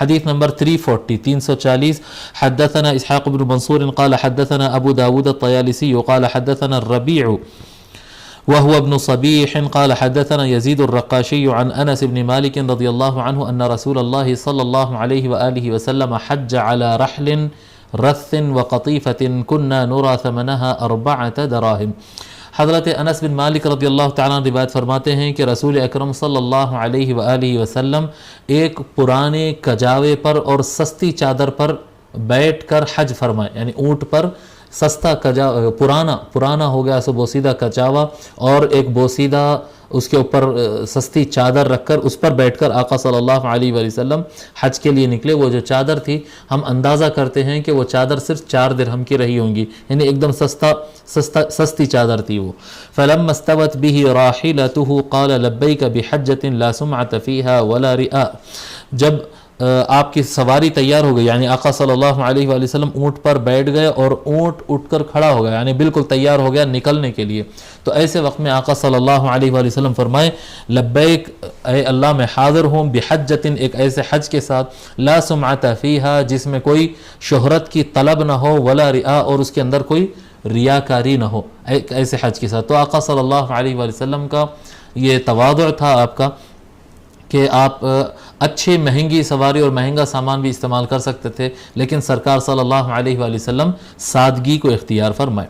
حدیث نمبر 340 حدثنا اسحاق بن منصور قال حدثنا ابو داود الطيالسي قال حدثنا الربيع وهو ابن صبيح قال حدثنا يزيد الرقاشي عن انس بن مالك رضي الله عنه ان رسول الله صلى الله عليه واله وسلم حج على رحل رث وقطيفة كنا نرى ثمنها 4 دراهم۔ حضرت انس بن مالک رضی اللہ تعالیٰ روایت فرماتے ہیں کہ رسول اکرم صلی اللہ علیہ وآلہ وسلم ایک پرانے کجاوے پر اور سستی چادر پر بیٹھ کر حج فرمائے، یعنی اونٹ پر سستا پرانا ہو گیا سو بوسیدہ کچاوا اور ایک بوسیدہ اس کے اوپر سستی چادر رکھ کر اس پر بیٹھ کر آقا صلی اللہ علیہ وآلہ وسلم حج کے لیے نکلے۔ وہ جو چادر تھی ہم اندازہ کرتے ہیں کہ وہ چادر صرف 4 درہم کی رہی ہوں گی، یعنی ایک دم سستی چادر تھی وہ۔ فلما استوت به راحلته قال لبیک بحجۃ لا سمعة فیها ولا رئاء۔ جب آپ کی سواری تیار ہو گئی، یعنی آقا صلی اللہ علیہ وآلہ وسلم اونٹ پر بیٹھ گئے اور اونٹ اٹھ کر کھڑا ہو گیا، یعنی بالکل تیار ہو گیا نکلنے کے لیے، تو ایسے وقت میں آقا صلی اللہ علیہ وآلہ وسلم فرمائے لبیک اے اللہ میں حاضر ہوں بحجۃ، ایک ایسے حج کے ساتھ لا سمعۃ فیہا جس میں کوئی شہرت کی طلب نہ ہو، ولا رئاء اور اس کے اندر کوئی ریاکاری نہ ہو، ایک ایسے حج کے ساتھ۔ تو آقا صلی اللہ علیہ وآلہ وسلم کا یہ تواضع تھا آپ کا کہ آپ اچھی مہنگی سواری اور مہنگا سامان بھی استعمال کر سکتے تھے، لیکن سرکار صلی اللہ علیہ وآلہ وسلم سادگی کو اختیار فرمائے۔